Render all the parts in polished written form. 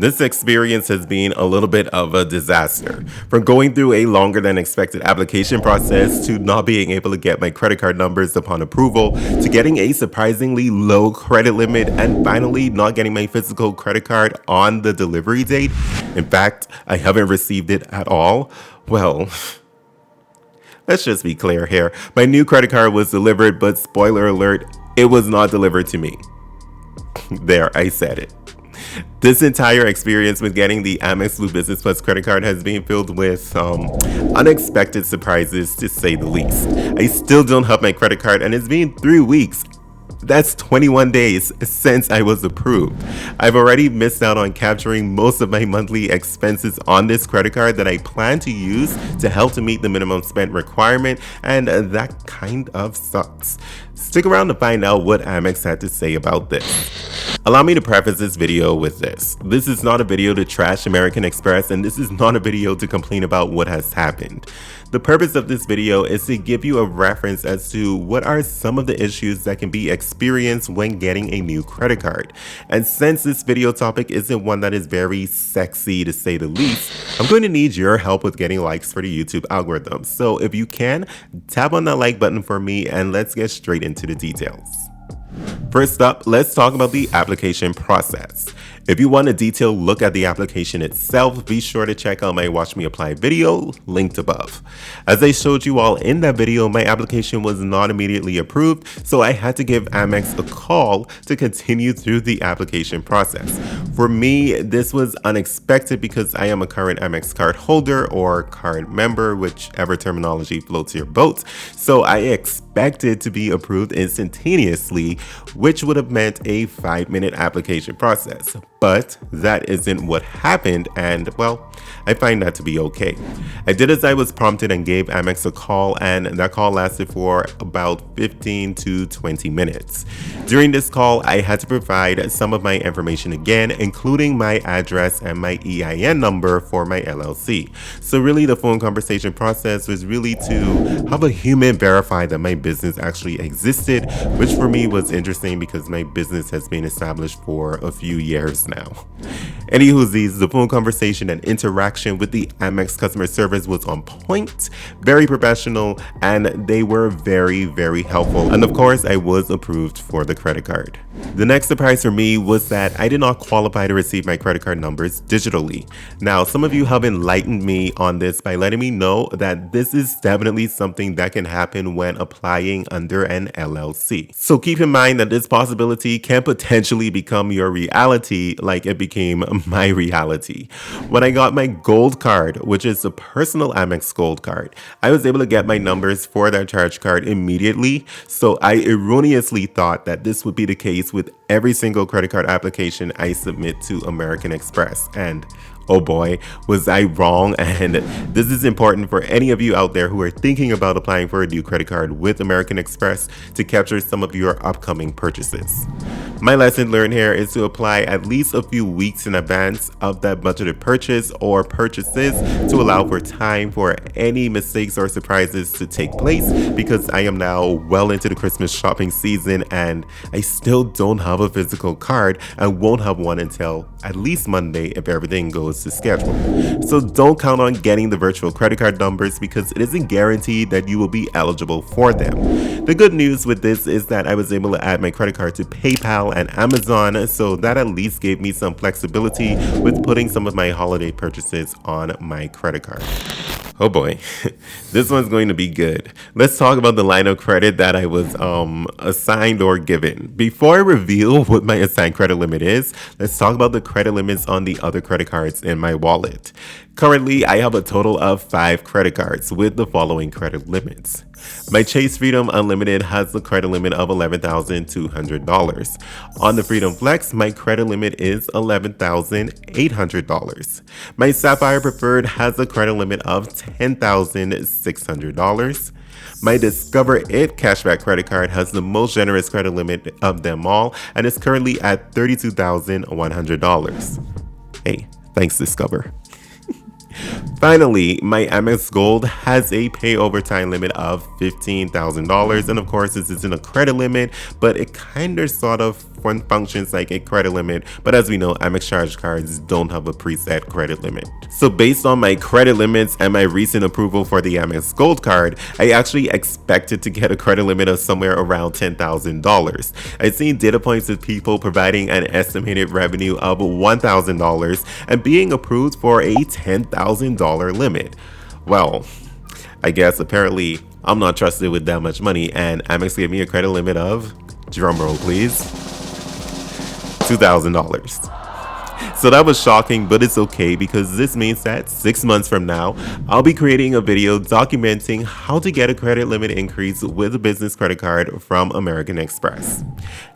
This experience has been a little bit of a disaster. From going through a longer than expected application process to not being able to get my credit card numbers upon approval to getting a surprisingly low credit limit and finally not getting my physical credit card on the delivery date. In fact, I haven't received it at all. Well, let's just be clear here. My new credit card was delivered, but spoiler alert, it was not delivered to me. There, I said it. This entire experience with getting the Amex Blue Business Plus credit card has been filled with unexpected surprises, to say the least. I still don't have my credit card, and it's been 3 weeks. That's 21 days since I was approved. I've already missed out on capturing most of my monthly expenses on this credit card that I plan to use to help to meet the minimum spend requirement, and that kind of sucks. Stick around to find out what Amex had to say about this. Allow me to preface this video with this. This is not a video to trash American Express, and this is not a video to complain about what has happened. The purpose of this video is to give you a reference as to what are some of the issues that can be experienced when getting a new credit card. And since this video topic isn't one that is very sexy to say the least, I'm going to need your help with getting likes for the YouTube algorithm. So if you can, tap on that like button for me and let's get straight into the details. First up, let's talk about the application process. If you want a detailed look at the application itself, be sure to check out my Watch Me Apply video, linked above. As I showed you all in that video, my application was not immediately approved, so I had to give Amex a call to continue through the application process. For me, this was unexpected because I am a current Amex card holder or card member, whichever terminology floats your boat, so I expected to be approved instantaneously, which would have meant a 5-minute application process. But that isn't what happened, and well, I find that to be okay. I did as I was prompted and gave Amex a call, and that call lasted for about 15 to 20 minutes. During this call, I had to provide some of my information again, including my address and my EIN number for my LLC. So really the phone conversation process was really to have a human verify that my business actually existed, which for me was interesting because my business has been established for a few years now. Anywhoosies, the phone conversation and interaction with the Amex customer service was on point, very professional, and they were very, very helpful. And of course, I was approved for the credit card. The next surprise for me was that I did not qualify to receive my credit card numbers digitally. Now, some of you have enlightened me on this by letting me know that this is definitely something that can happen when applying under an LLC. So keep in mind that this possibility can potentially become your reality like it became my reality. When I got my gold card, which is a personal Amex gold card, I was able to get my numbers for that charge card immediately. So I erroneously thought that this would be the case with every single credit card application I submit to American Express. And oh boy, was I wrong. And this is important for any of you out there who are thinking about applying for a new credit card with American Express to capture some of your upcoming purchases. My lesson learned here is to apply at least a few weeks in advance of that budgeted purchase or purchases to allow for time for any mistakes or surprises to take place, because I am now well into the Christmas shopping season and I still don't have a physical card and won't have one until at least Monday if everything goes to schedule. So don't count on getting the virtual credit card numbers because it isn't guaranteed that you will be eligible for them. The good news with this is that I was able to add my credit card to PayPal and Amazon, so that at least gave me some flexibility with putting some of my holiday purchases on my credit card. Oh boy, this one's going to be good. Let's talk about the line of credit that I was assigned or given. Before I reveal what my assigned credit limit is, let's talk about the credit limits on the other credit cards in my wallet. Currently, I have a total of 5 credit cards with the following credit limits. My Chase Freedom Unlimited has the credit limit of $11,200. On the Freedom Flex, my credit limit is $11,800. My Sapphire Preferred has a credit limit of $10,600. My Discover It cashback credit card has the most generous credit limit of them all and is currently at $32,100. Hey, thanks Discover. Finally, my Amex Gold has a pay overtime limit of $15,000, and of course this isn't a credit limit, but it kind of sort of functions like a credit limit, but as we know, Amex charge cards don't have a preset credit limit. So based on my credit limits and my recent approval for the Amex Gold card, I actually expected to get a credit limit of somewhere around $10,000. I've seen data points of people providing an estimated revenue of $1,000 and being approved for a $10,000 limit. Well, I guess apparently I'm not trusted with that much money, and Amex gave me a credit limit of, drumroll please, $2,000. So that was shocking, but it's okay because this means that 6 months from now, I'll be creating a video documenting how to get a credit limit increase with a business credit card from American Express.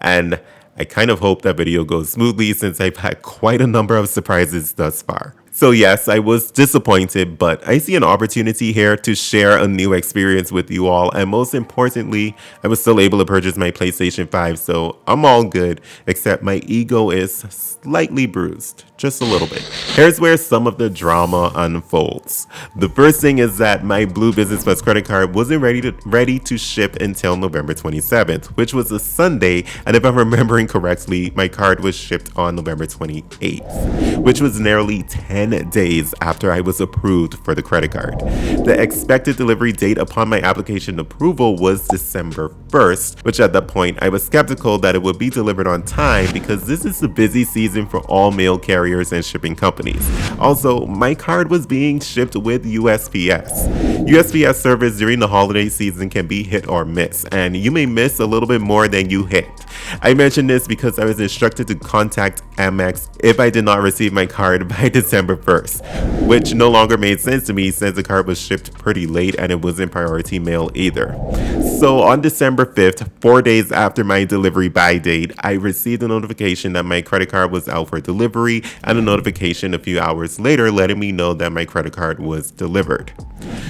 And I kind of hope that video goes smoothly since I've had quite a number of surprises thus far. So yes, I was disappointed, but I see an opportunity here to share a new experience with you all, and most importantly, I was still able to purchase my PlayStation 5, so I'm all good, except my ego is slightly bruised, just a little bit. Here's where some of the drama unfolds. The first thing is that my Blue Business Plus credit card wasn't ready to ship until November 27th, which was a Sunday, and if I'm remembering correctly, my card was shipped on November 28th, which was nearly 10 days after I was approved for the credit card. The expected delivery date upon my application approval was December 1st, which at that point I was skeptical that it would be delivered on time because this is the busy season for all mail carriers and shipping companies. Also, my card was being shipped with USPS. USPS service during the holiday season can be hit or miss, and you may miss a little bit more than you hit. I mention this because I was instructed to contact Amex if I did not receive my card by December 1st, which no longer made sense to me since the card was shipped pretty late and it wasn't priority mail either. So on December 5th, 4 days after my delivery by date, I received a notification that my credit card was out for delivery and a notification a few hours later letting me know that my credit card was delivered.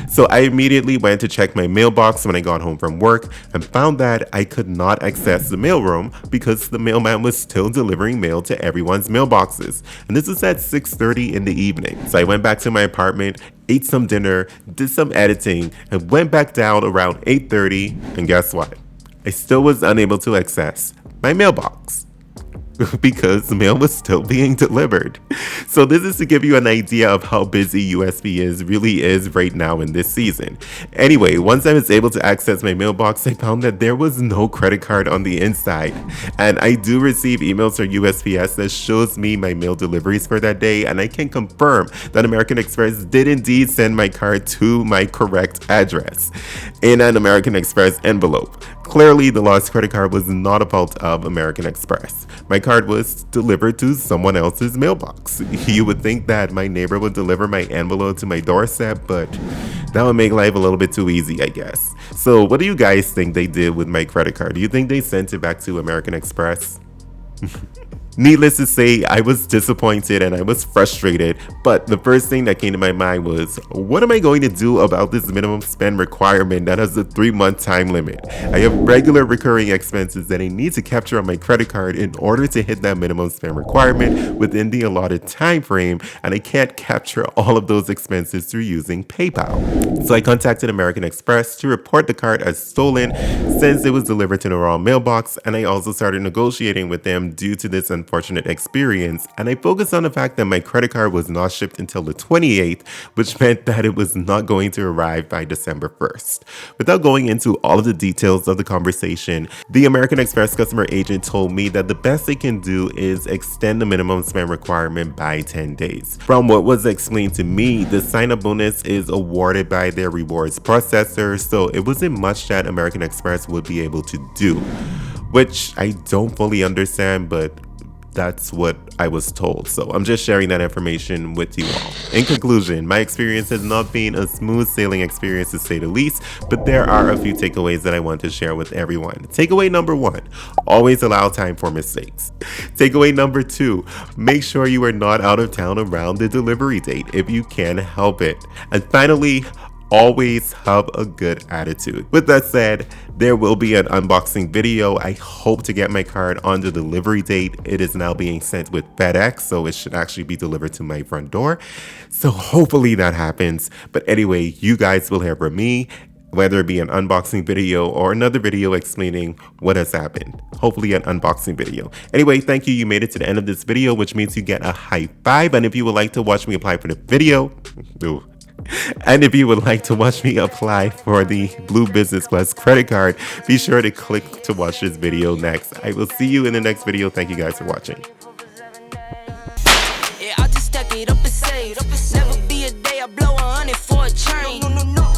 So I immediately went to check my mailbox when I got home from work and found that I could not access the mailroom because the mailman was still delivering mail to everyone's mailboxes. And this was at 6:30 in the evening. So I went back to my apartment, ate some dinner, did some editing, and went back down around 8:30. And guess what? I still was unable to access my mailbox because the mail was still being delivered. So this is to give you an idea of how busy USPS really is right now in this season. Anyway, once I was able to access my mailbox, I found that there was no credit card on the inside. And I do receive emails from USPS that shows me my mail deliveries for that day, and I can confirm that American Express did indeed send my card to my correct address in an American Express envelope. Clearly, the lost credit card was not a fault of American Express. My card was delivered to someone else's mailbox. You would think that my neighbor would deliver my envelope to my doorstep, but that would make life a little bit too easy, I guess. So what do you guys think they did with my credit card? Do you think they sent it back to American Express? Needless to say, I was disappointed and I was frustrated, but the first thing that came to my mind was, what am I going to do about this minimum spend requirement that has a 3-month time limit? I have regular recurring expenses that I need to capture on my credit card in order to hit that minimum spend requirement within the allotted time frame, and I can't capture all of those expenses through using PayPal. So I contacted American Express to report the card as stolen since it was delivered to the wrong mailbox, and I also started negotiating with them due to this unfortunate experience, and I focused on the fact that my credit card was not shipped until the 28th, which meant that it was not going to arrive by December 1st. Without going into all of the details of the conversation, the American Express customer agent told me that the best they can do is extend the minimum spend requirement by 10 days. From what was explained to me, the sign-up bonus is awarded by their rewards processor, so it wasn't much that American Express would be able to do, which I don't fully understand, but that's what I was told. So I'm just sharing that information with you all. In conclusion, my experience has not been a smooth sailing experience to say the least, but there are a few takeaways that I want to share with everyone. Takeaway number 1, always allow time for mistakes. Takeaway number 2, make sure you are not out of town around the delivery date if you can help it. And finally, always have a good attitude. With that said, there will be an unboxing video. I hope to get my card on the delivery date. It is now being sent with FedEx, so it should actually be delivered to my front door. So hopefully that happens. But anyway, you guys will hear from me whether it be an unboxing video or another video explaining what has happened. Hopefully an unboxing video. Anyway, thank you. You made it to the end of this video, which means you get a high five. And if you would like to watch me apply for the video, and if you would like to watch me apply for the Blue Business Plus credit card, be sure to click to watch this video next. I will see you in the next video. Thank you guys for watching. Yeah, I just stack it up and save. Never be a day I blow 100 for a train.